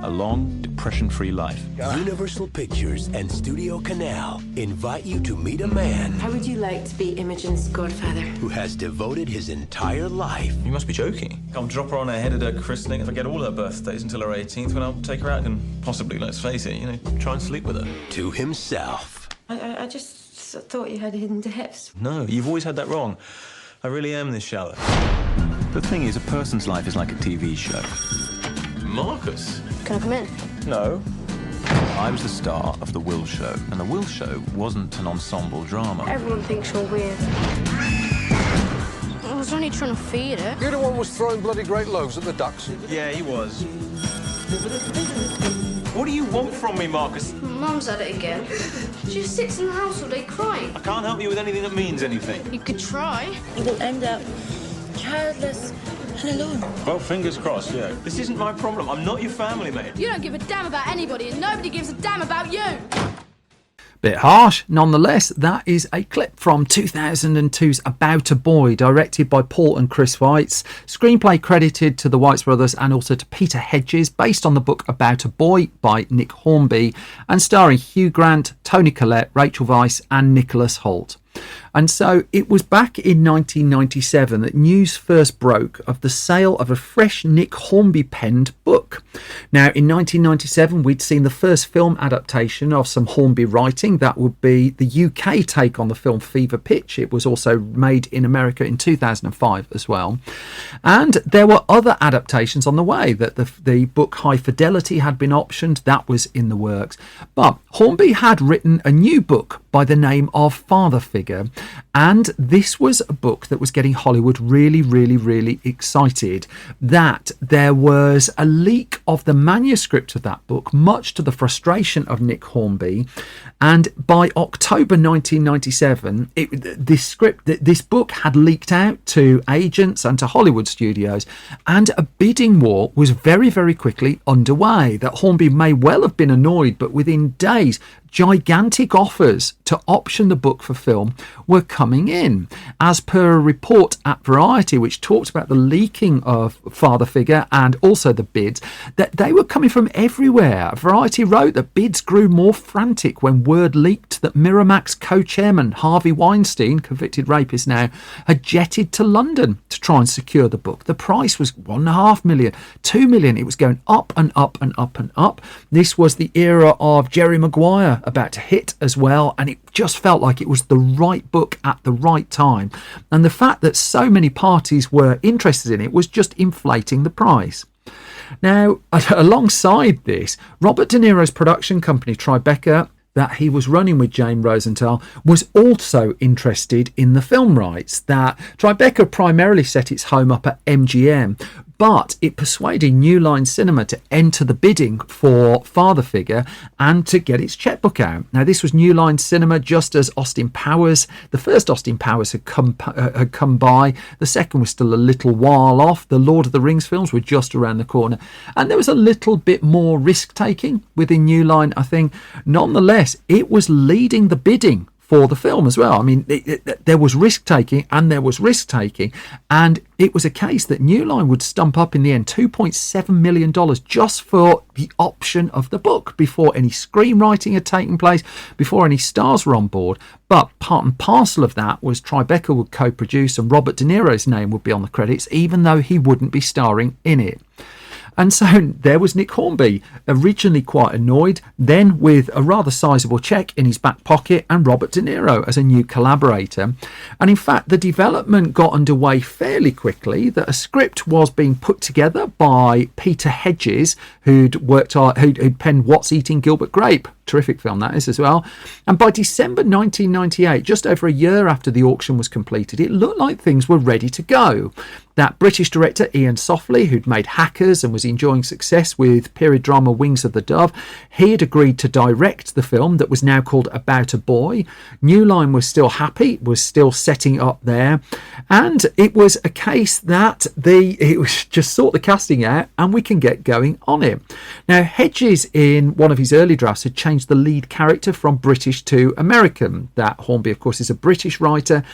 a long, depression-free life. Universal Pictures and Studio Canal invite you to meet a man. How would you like to be Imogen's godfather? Who has devoted his entire life. You must be joking. I'll drop her on her head at her christening and forget all her birthdays until her 18th, when I'll take her out and possibly, let's face it, try and sleep with her. To himself. I just thought you had hidden depths. No, you've always had that wrong. I really am this shallow. The thing is, a person's life is like a TV show. Marcus? Can I come in? No. I was the star of The Will Show, and The Will Show wasn't an ensemble drama. Everyone thinks you're weird. was only trying to feed it. You're the one who was throwing bloody great loaves at the ducks. Yeah, he was. What do you want from me, Marcus? Mum's at it again. She just sits in the house all day crying. I can't help you with anything that means anything. You could try. You will end up childless and alone. Well, fingers crossed, yeah. This isn't my problem. I'm not your family, mate. You don't give a damn about anybody, and nobody gives a damn about you. Bit harsh. Nonetheless, that is a clip from 2002's About a Boy, directed by Paul and Chris Weitz. Screenplay credited to the Weitz brothers and also to Peter Hedges, based on the book About a Boy by Nick Hornby, and starring Hugh Grant, Toni Collette, Rachel Weisz and Nicholas Hoult. And so it was back in 1997 that news first broke of the sale of a fresh Nick Hornby penned book. Now, in 1997, we'd seen the first film adaptation of some Hornby writing. That would be the UK take on the film Fever Pitch. It was also made in America in 2005 as well. And there were other adaptations on the way. That the book High Fidelity had been optioned. That was in the works. But Hornby had written a new book by the name of Father Figure. And this was a book that was getting Hollywood really, really, really excited that there was a leak of the manuscript of that book, much to the frustration of Nick Hornby. And by October 1997, this book had leaked out to agents and to Hollywood studios, and a bidding war was very, very quickly underway. That Hornby may well have been annoyed, but within days, gigantic offers to option the book for film were coming in. As per a report at Variety, which talked about the leaking of Father Figure and also the bids, that they were coming from everywhere. Variety wrote that bids grew more frantic when word leaked that Miramax co-chairman Harvey Weinstein, convicted rapist now, had jetted to London to try and secure the book. The price was $1.5 million, $2 million. It was going up and up and up and up. This was the era of Jerry Maguire about to hit as well, and it just felt like it was the right book at the right time, and the fact that so many parties were interested in it was just inflating the price. Now, alongside this, Robert De Niro's production company Tribeca, that he was running with James Rosenthal, was also interested in the film rights. That Tribeca primarily set its home up at MGM, but it persuaded New Line Cinema to enter the bidding for Father Figure and to get its checkbook out. Now, this was New Line Cinema just as Austin Powers, the first Austin Powers had come by. The second was still a little while off. The Lord of the Rings films were just around the corner. And there was a little bit more risk-taking within New Line, I think. Nonetheless, it was leading the bidding for the film as well. I mean, there was risk-taking and there was risk-taking, and it was a case that New Line would stump up in the end $2.7 million just for the option of the book before any screenwriting had taken place, before any stars were on board. But part and parcel of that was Tribeca would co-produce and Robert De Niro's name would be on the credits, even though he wouldn't be starring in it. And so there was Nick Hornby, originally quite annoyed, then with a rather sizable cheque in his back pocket and Robert De Niro as a new collaborator. And in fact, the development got underway fairly quickly, that a script was being put together by Peter Hedges, who'd penned What's Eating Gilbert Grape. Terrific film that is as well. And by December 1998, just over a year after the auction was completed, it looked like things were ready to go. That British director Ian Softly, who'd made Hackers and was enjoying success with period drama Wings of the Dove, he had agreed to direct the film that was now called About a Boy. New Line was still happy, was still setting up there, and it was a case that it was just sort the casting out and we can get going on it. Now, Hedges, in one of his early drafts, had changed the lead character from British to American. That Hornby, of course, is a British writer,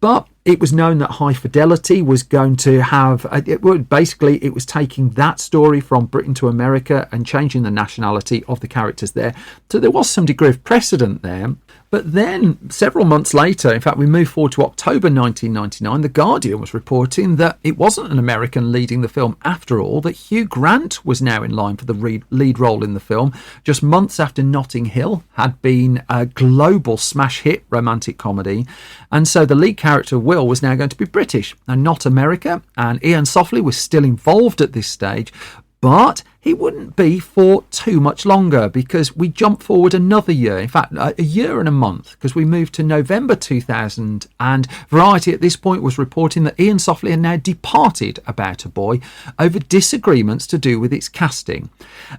but it was known that High Fidelity was going to have, it was taking that story from Britain to America and changing the nationality of the characters there. So there was some degree of precedent there. But then several months later, in fact, we move forward to October 1999, The Guardian was reporting that it wasn't an American leading the film after all, that Hugh Grant was now in line for the lead role in the film, just months after Notting Hill had been a global smash hit romantic comedy. And so the lead character, Will, was now going to be British and not America. And Ian Softly was still involved at this stage, but he wouldn't be for too much longer, because we jump forward another year, in fact a year and a month, because we moved to November 2000, and Variety at this point was reporting that Ian Softly had now departed About a Boy over disagreements to do with its casting.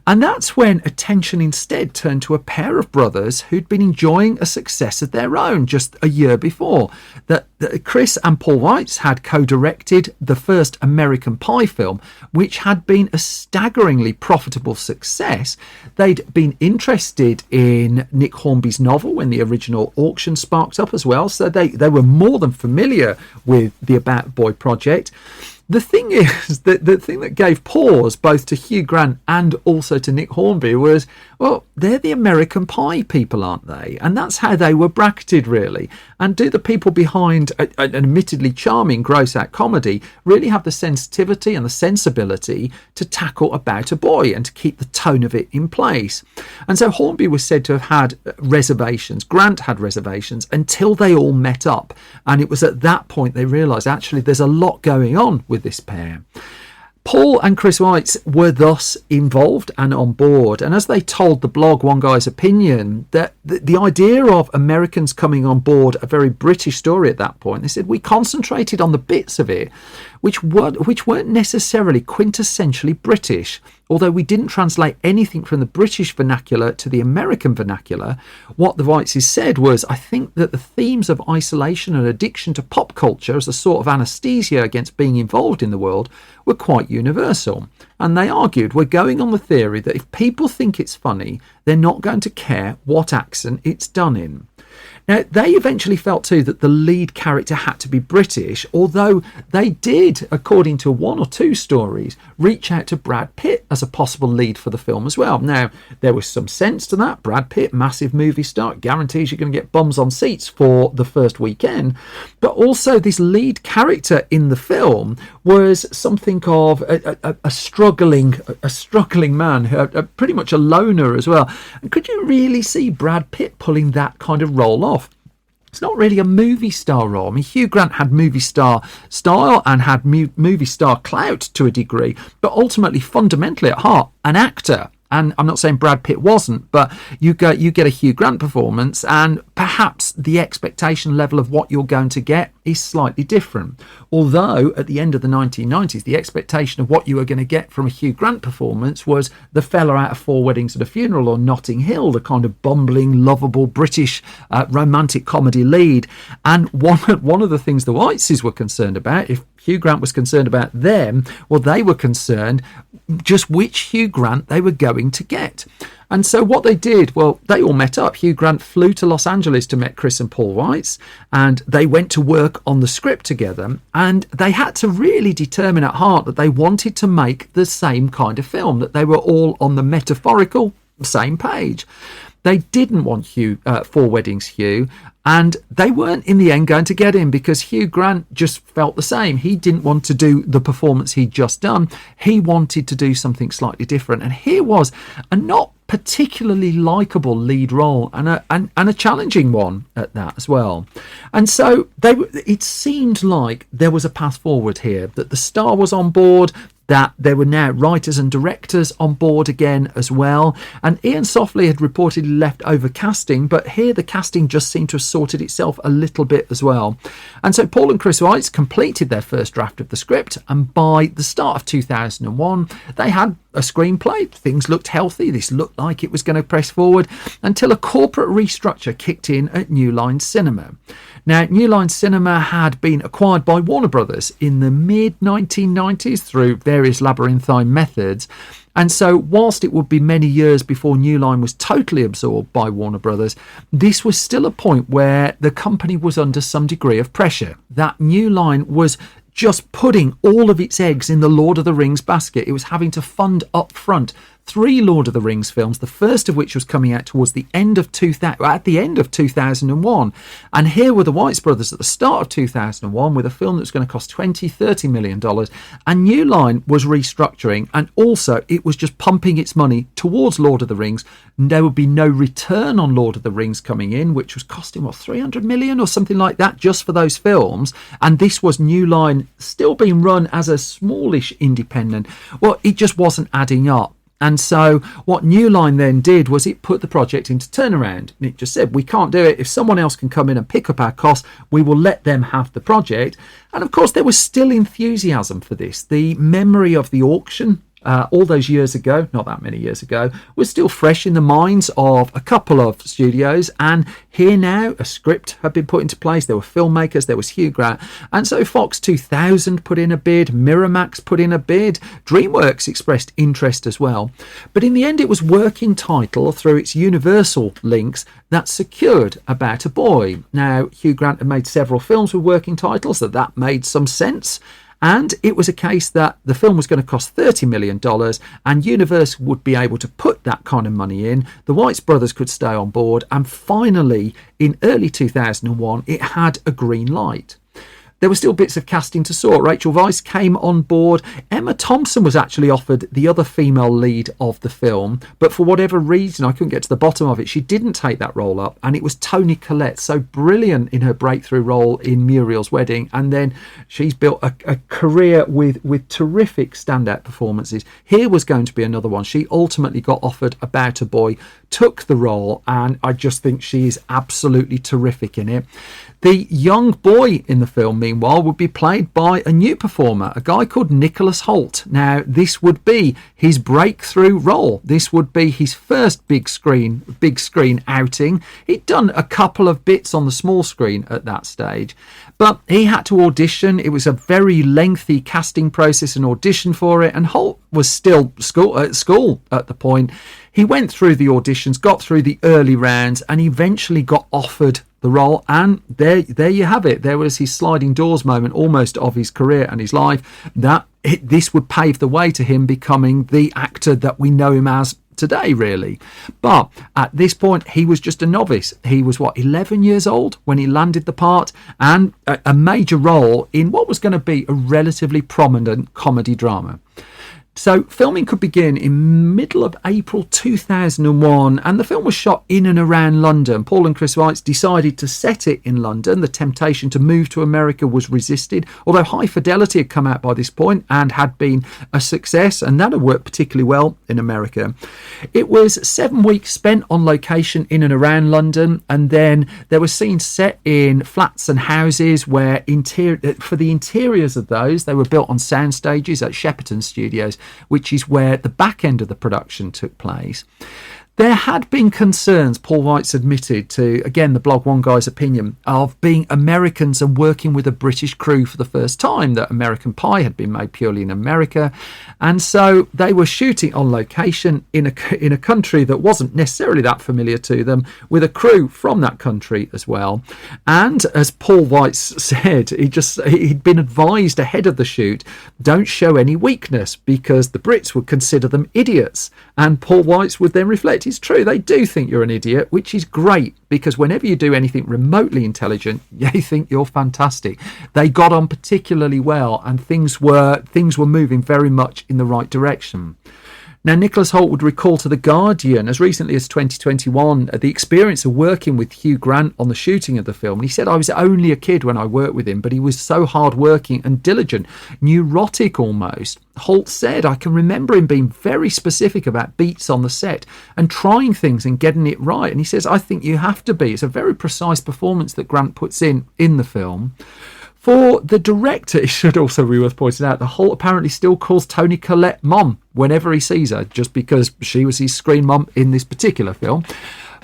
And that's when attention instead turned to a pair of brothers who'd been enjoying a success of their own just a year before. That Chris and Paul Weitz had co-directed the first American Pie film, which had been a staggeringly profitable success. They'd been interested in Nick Hornby's novel when the original auction sparked up as well, so they were more than familiar with the About a Boy project. The thing is, that the thing that gave pause both to Hugh Grant and also to Nick Hornby was, well, they're the American Pie people, aren't they? And that's how they were bracketed, really. And do the people behind an admittedly charming gross-out comedy really have the sensitivity and the sensibility to tackle About a Boy and to keep the tone of it in place? And so Hornby was said to have had reservations. Grant had reservations until they all met up. And it was at that point they realised, actually, there's a lot going on with this pair. Paul and Chris Weitz were thus involved and on board, and as they told the blog One Guy's Opinion, that the idea of Americans coming on board a very British story at that point, they said we concentrated on the bits of it which weren't necessarily quintessentially British. Although we didn't translate anything from the British vernacular to the American vernacular, what the Weitzes said was, I think that the themes of isolation and addiction to pop culture as a sort of anaesthesia against being involved in the world were quite universal. And they argued, we're going on the theory that if people think it's funny, they're not going to care what accent it's done in. Now, they eventually felt too that the lead character had to be British, although they did, according to one or two stories, reach out to Brad Pitt as a possible lead for the film as well. Now, there was some sense to that. Brad Pitt, massive movie star, guarantees you're going to get bums on seats for the first weekend. But also this lead character in the film was something of a struggling man, pretty much a loner as well. And could you really see Brad Pitt pulling that kind of role off? It's not really a movie star role. I mean, Hugh Grant had movie star style and had movie star clout to a degree, but ultimately, fundamentally at heart, an actor. And I'm not saying Brad Pitt wasn't, but you get a Hugh Grant performance, and perhaps the expectation level of what you're going to get is slightly different. Although at the end of the 1990s, the expectation of what you were going to get from a Hugh Grant performance was the fella out of Four Weddings and a Funeral or Notting Hill, the kind of bumbling, lovable British romantic comedy lead. And one of the things the Weitzes were concerned about, if Hugh Grant was concerned about them, well, they were concerned just which Hugh Grant they were going to get. And so what they did, well, they all met up. Hugh Grant flew to Los Angeles to meet Chris and Paul Weitz, and they went to work on the script together, and they had to really determine at heart that they wanted to make the same kind of film, that they were all on the metaphorical same page. They didn't want Four Weddings Hugh, and they weren't in the end going to get him, because Hugh Grant just felt the same. He didn't want to do the performance he'd just done. He wanted to do something slightly different. And here was a not particularly likeable lead role, and a challenging one at that as well. And so it seemed like there was a path forward here, that the star was on board, that there were now writers and directors on board again as well. And Ian Softly had reportedly left over casting, but here the casting just seemed to have sorted itself a little bit as well. And so Paul and Chris Weitz completed their first draft of the script, and by the start of 2001, they had a screenplay. Things looked healthy. This looked like it was going to press forward, until a corporate restructure kicked in at New Line Cinema. Now, New Line Cinema had been acquired by Warner Brothers in the mid-1990s through various labyrinthine methods. And so whilst it would be many years before New Line was totally absorbed by Warner Brothers, this was still a point where the company was under some degree of pressure. That New Line was just putting all of its eggs in the Lord of the Rings basket. It was having to fund up front 3 Lord of the Rings films, the first of which was coming out towards the end of 2001. And here were the Weitz brothers at the start of 2001 with a film that's going to cost $20-30 million. And New Line was restructuring, and also it was just pumping its money towards Lord of the Rings. There would be no return on Lord of the Rings coming in, which was costing, $300 million or something like that just for those films. And this was New Line still being run as a smallish independent. Well, it just wasn't adding up. And so what New Line then did was it put the project into turnaround. Nick just said, we can't do it. If someone else can come in and pick up our costs, we will let them have the project. And of course, there was still enthusiasm for this. The memory of the auction all those years ago, not that many years ago, was still fresh in the minds of a couple of studios. And here now, a script had been put into place. There were filmmakers, there was Hugh Grant. And so Fox 2000 put in a bid, Miramax put in a bid, DreamWorks expressed interest as well. But in the end, it was working title through its Universal links that secured About a Boy. Now, Hugh Grant had made several films with working titles, so that made some sense. And it was a case that the film was going to cost $30 million and Universal would be able to put that kind of money in. The Weitz brothers could stay on board. And finally, in early 2001, it had a green light. There were still bits of casting to sort. Rachel Weisz came on board. Emma Thompson was actually offered the other female lead of the film, but for whatever reason, I couldn't get to the bottom of it, she didn't take that role up, and it was Toni Collette, so brilliant in her breakthrough role in Muriel's Wedding, and then she's built a career with terrific standout performances. Here was going to be another one. She ultimately got offered About a Boy, took the role, and I just think she is absolutely terrific in it. The young boy in the film, meanwhile, would be played by a new performer, a guy called Nicholas Hoult. Now, this would be his breakthrough role. This would be his first big screen outing. He'd done a couple of bits on the small screen at that stage, but he had to audition. It was a very lengthy casting process and audition for it, and Hoult was still at school at the point. He went through the auditions, got through the early rounds, and eventually got offered the role, and there you have it. There was his sliding doors moment almost of his career and his life. This would pave the way to him becoming the actor that we know him as today, really. But at this point, he was just a novice. He was 11 years old when he landed the part, and a major role in what was going to be a relatively prominent comedy drama. So filming could begin in middle of April 2001, and the film was shot in and around London. Paul and Chris Weitz decided to set it in London. The temptation to move to America was resisted, although High Fidelity had come out by this point and had been a success, and that had worked particularly well in America. It was 7 weeks spent on location in and around London, and then there were scenes set in flats and houses where for the interiors of those, they were built on sound stages at Shepperton Studios, which is where the back end of the production took place. There had been concerns, Paul Weitz admitted to, again, the blog One Guy's Opinion, of being Americans and working with a British crew for the first time, that American Pie had been made purely in America. And so they were shooting on location in a country that wasn't necessarily that familiar to them, with a crew from that country as well. And as Paul Weitz said, he'd been advised ahead of the shoot, don't show any weakness because the Brits would consider them idiots. And Paul Weitz would then reflect, it's true, they do think you're an idiot, which is great, because whenever you do anything remotely intelligent, they think you're fantastic. They got on particularly well, and things were moving very much in the right direction. Now, Nicholas Hoult would recall to The Guardian as recently as 2021 the experience of working with Hugh Grant on the shooting of the film. And he said, I was only a kid when I worked with him, but he was so hard-working and diligent, neurotic almost. Hoult said, I can remember him being very specific about beats on the set and trying things and getting it right. And he says, I think you have to be. It's a very precise performance that Grant puts in the film. For the director, it should also be worth pointing out that Hoult apparently still calls Toni Collette Mom whenever he sees her, just because she was his screen mom in this particular film.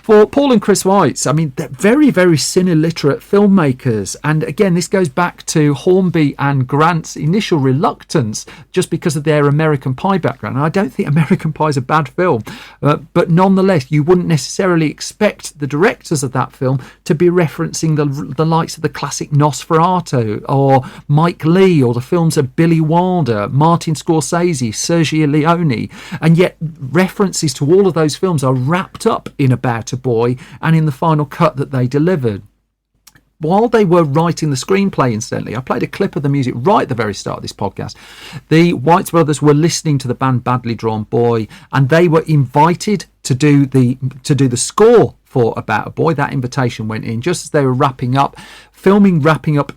For Paul and Chris Weitz, I mean, they're very, very cine-literate filmmakers. And again, this goes back to Hornby and Grant's initial reluctance just because of their American Pie background. And I don't think American Pie is a bad film. But nonetheless, you wouldn't necessarily expect the directors of that film to be referencing the likes of the classic Nosferatu or Mike Leigh or the films of Billy Wilder, Martin Scorsese, Sergio Leone. And yet references to all of those films are wrapped up in About a Boy and in the final cut that they delivered. while they were writing the screenplay, incidentally, I played a clip of the music right at the very start of this podcast. The White brothers were listening to the band Badly Drawn Boy, and they were invited to do the score for About a Boy. That invitation went in just as they were wrapping up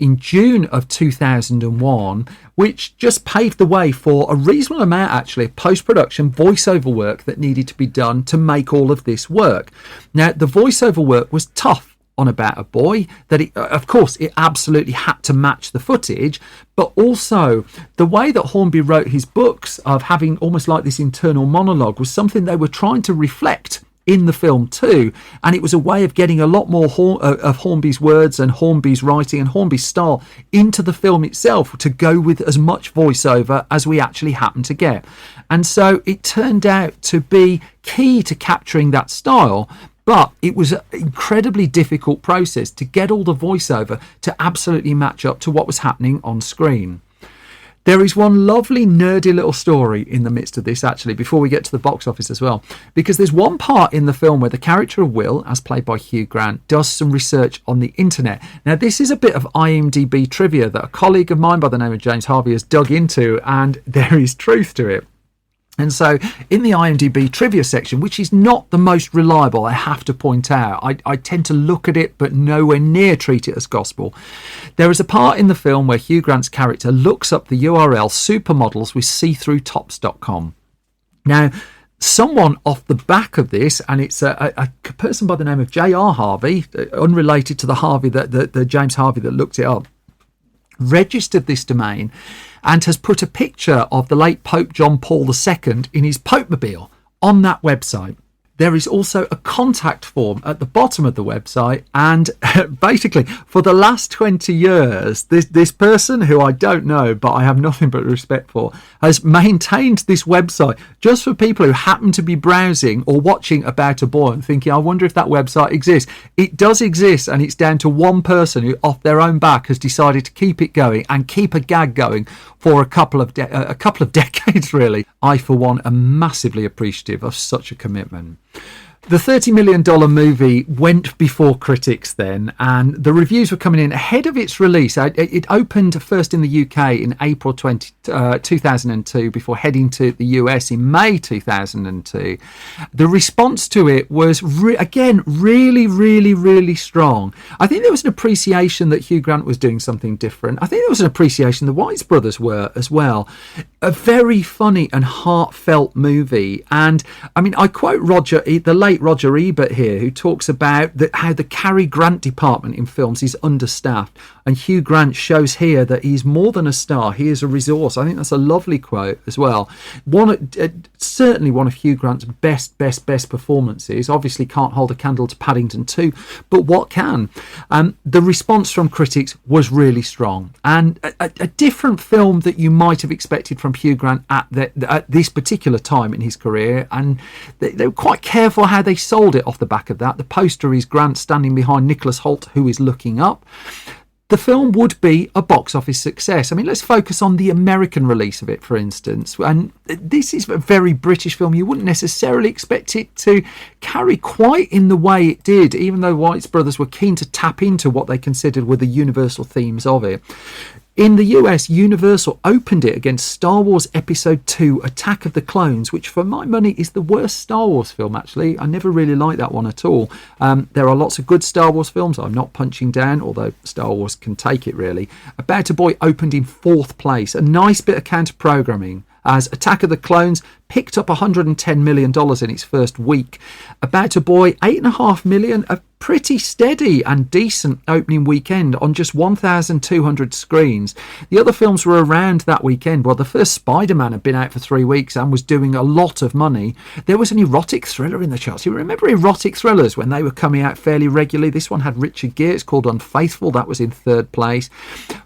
in June of 2001, which just paved the way for a reasonable amount, actually, of post-production voiceover work that needed to be done to make all of this work. Now, the voiceover work was tough on About a Boy, that of course it absolutely had to match the footage, but also the way that Hornby wrote his books, of having almost like this internal monologue, was something they were trying to reflect in the film too, and it was a way of getting a lot more of Hornby's words and Hornby's writing and Hornby's style into the film itself, to go with as much voiceover as we actually happened to get. And so it turned out to be key to capturing that style, but it was an incredibly difficult process to get all the voiceover to absolutely match up to what was happening on screen. There is one lovely nerdy little story in the midst of this, actually, before we get to the box office as well, because there's one part in the film where the character of Will, as played by Hugh Grant, does some research on the internet. Now, this is a bit of IMDb trivia that a colleague of mine by the name of James Harvey has dug into, and there is truth to it. And so in the IMDb trivia section, which is not the most reliable, I have to point out, I tend to look at it but nowhere near treat it as gospel. There is a part in the film where Hugh Grant's character looks up the URL supermodels with see-through-tops.com. Now, someone off the back of this, and it's a person by the name of J.R. Harvey, unrelated to the Harvey, the James Harvey that looked it up, registered this domain and has put a picture of the late Pope John Paul II in his Popemobile on that website. There is also a contact form at the bottom of the website, and basically for the last 20 years this person, who I don't know but I have nothing but respect for, has maintained this website just for people who happen to be browsing or watching About a Boy and thinking, I wonder if that website exists. It does exist, and it's down to one person who off their own back has decided to keep it going and keep a gag going for a couple of decades, really. I, for one, am massively appreciative of such a commitment. The $30 million movie went before critics then, and the reviews were coming in ahead of its release. It opened first in the UK in April 2002 before heading to the US in May 2002. The response to it was, again, really, really, really strong. I think there was an appreciation that Hugh Grant was doing something different. I think there was an appreciation the White brothers were as well. A very funny and heartfelt movie. And I mean, I quote the late Roger Ebert here, who talks about how the Cary Grant department in films is understaffed, and Hugh Grant shows here that he's more than a star, he is a resource. I think that's a lovely quote as well. Certainly one of Hugh Grant's best performances. Obviously can't hold a candle to Paddington 2, but what can? The response from critics was really strong, and a different film that you might have expected from Hugh Grant at this particular time in his career, and they were quite careful how they sold it off the back of that. The poster is Grant standing behind Nicholas Hoult, who is looking up. The film would be a box office success. I mean, let's focus on the American release of it, for instance. And this is a very British film. You wouldn't necessarily expect it to carry quite in the way it did, even though White brothers were keen to tap into what they considered were the universal themes of it. In the US, Universal opened it against Star Wars Episode 2 Attack of the Clones, which for my money is the worst Star Wars film, actually. I never really liked that one at all. There are lots of good Star Wars films I'm not punching down, although Star Wars can take it, really. About a Boy opened in 4th place, a nice bit of counter-programming, as Attack of the Clones picked up $110 million in its first week. About a Boy, $8.5 million, a pretty steady and decent opening weekend on just 1,200 screens. The other films were around that weekend. Well, the first Spider-Man had been out for 3 weeks and was doing a lot of money. There was an erotic thriller in the charts. You remember erotic thrillers when they were coming out fairly regularly? This one had Richard Gere. It's called Unfaithful. That was in 3rd place.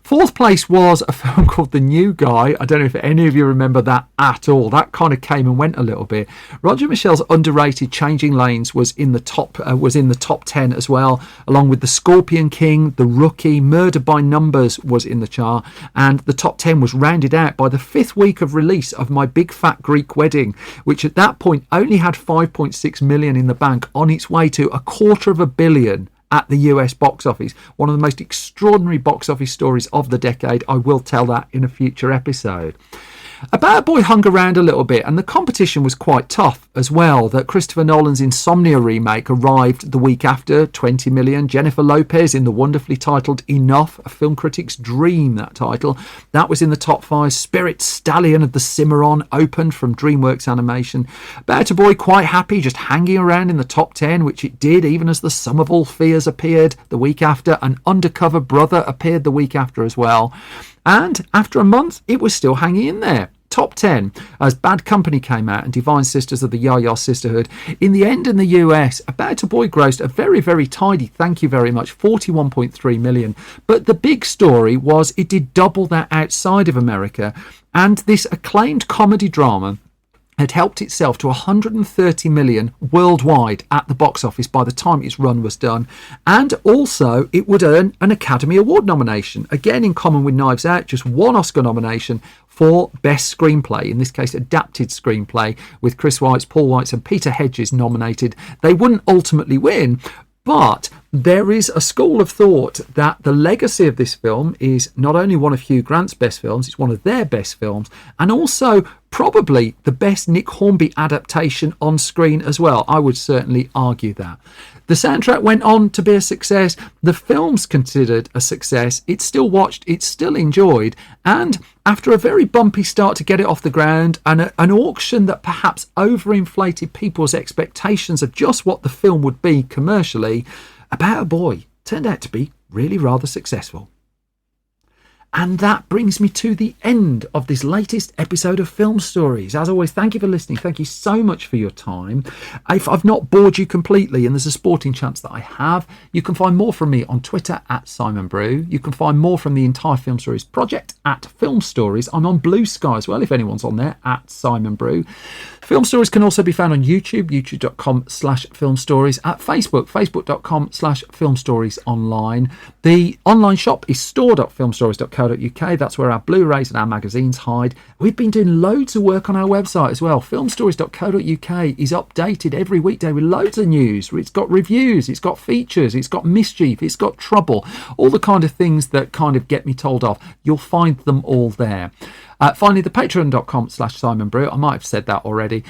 4th place was a film called The New Guy. I don't know if any of you remember that at all. That kind of came and went a little bit. Roger Michel's underrated Changing Lanes was in the top 10 as well, along with The Scorpion King, The Rookie, Murder by Numbers was in the chart, and the top 10 was rounded out by the 5th week of release of My Big Fat Greek Wedding, which at that point only had 5.6 million in the bank, on its way to $250 million at the US box office. One of the most extraordinary box office stories of the decade. I will tell that in a future episode. About a Boy hung around a little bit, and the competition was quite tough as well. That Christopher Nolan's Insomnia remake arrived the week after, 20 million. Jennifer Lopez in the wonderfully titled Enough, a film critic's dream, that title. That was in the top 5. Spirit Stallion of the Cimarron opened from DreamWorks Animation. About a Boy quite happy, just hanging around in the top 10, which it did even as The Sum of All Fears appeared the week after, and Undercover Brother appeared the week after as well. And after a month, it was still hanging in there. Top 10 as Bad Company came out and Divine Sisters of the Ya-Ya Sisterhood. In the end, in the US, About a Boy grossed a very, very tidy, thank you very much, 41.3 million. But the big story was it did double that outside of America. And this acclaimed comedy drama had helped itself to 130 million worldwide at the box office by the time its run was done. And also it would earn an Academy Award nomination. Again, in common with Knives Out, just one Oscar nomination for Best Screenplay, in this case adapted screenplay, with Chris Weitz, Paul Weitz and Peter Hedges nominated. They wouldn't ultimately win, but there is a school of thought that the legacy of this film is not only one of Hugh Grant's best films, it's one of their best films, and also probably the best Nick Hornby adaptation on screen as well. I would certainly argue that. The soundtrack went on to be a success. The film's considered a success. It's still watched, it's still enjoyed, and after a very bumpy start to get it off the ground and an auction that perhaps overinflated people's expectations of just what the film would be commercially, About a Boy turned out to be really rather successful. And that brings me to the end of this latest episode of Film Stories. As always, thank you for listening. Thank you so much for your time. If I've not bored you completely, and there's a sporting chance that I have, you can find more from me on Twitter at Simon Brew. You can find more from the entire Film Stories project at Film Stories. I'm on Blue Sky as well, if anyone's on there, at Simon Brew. Film Stories can also be found on YouTube, youtube.com/Film Stories, at Facebook, facebook.com/Film Stories online. The online shop is store.filmstories.co.uk. That's where our Blu-rays and our magazines hide. We've been doing loads of work on our website as well. Filmstories.co.uk is updated every weekday with loads of news. It's got reviews, it's got features, it's got mischief, it's got trouble, all the kind of things that kind of get me told off. You'll find them all there. Finally, the patreon.com/Simon Brew. I might have said that already.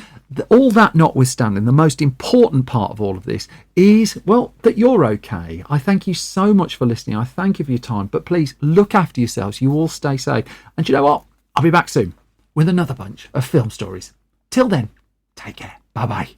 All that notwithstanding, the most important part of all of this is, well, that you're okay. I thank you so much for listening. I thank you for your time. But please look after yourselves. You all stay safe. And you know what? I'll be back soon with another bunch of film stories. Till then, take care. Bye-bye.